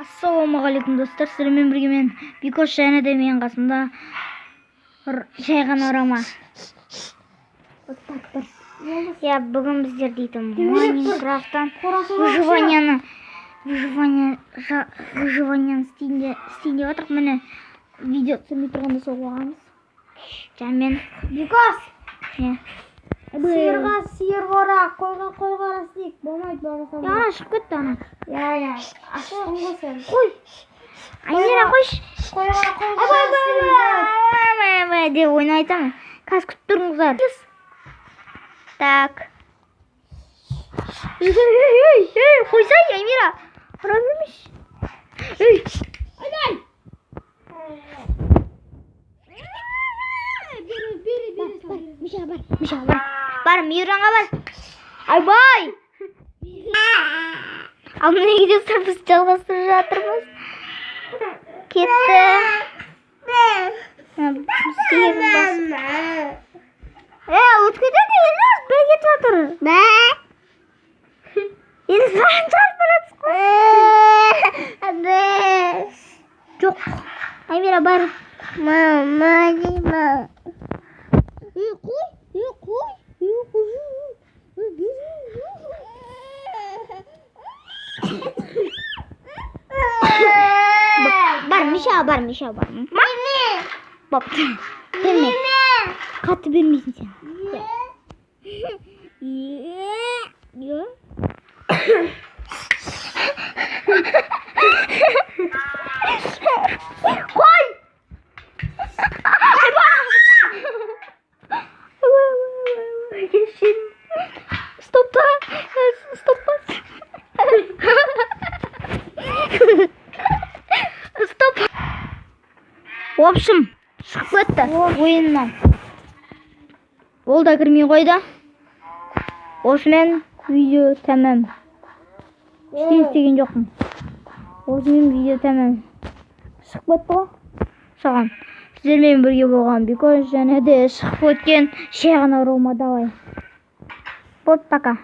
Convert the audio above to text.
Ассалаумағалейкум достар, сіздермен бірге мен Бикош және де менің қасымда жай ғана орама. Я бүгін біздер дейтін Майнкрафттан выживанияны істейін деп отырмық. Міне видео түсірмей тұрғанда сол қоғамыз. Және мен Бикош! сиырға сиыр қора, қойға істейік. Болмайды, болмаса. ана шығып кетті ана. Я. Ашқын қойсын. Қой. Айнера қойш. Қойға деп ойнайтамын. Қазір күтіп тұрыңыздар. Так. Қойсай, Аймира. Қара бермеш. Айдай! Миша бар. Бар, Мейранға бар. Айбай! Ал міне видеосы біз жалғастырып жатырмыз. Кетті. Өтіп кетеді, еліңіз бір кетіп жатыр. Енді саған жарып баратсыз қой. Жоқ. Аймира бар. Миша бар. Бапты. Берме. Қатты бермейсің сен. Қой! Стопта. Стоп. В общем, шығып кетті ойыннан. Ол да кірмей қойды. Осымен видео тәмам. Ештеңе істеген жоқпын. Осымен видео тәмам. Шығып кетті ғой. Саған сіздермен бірге болған Бикош және де шығып өткен жай ғана орама. Давай. Вот пока.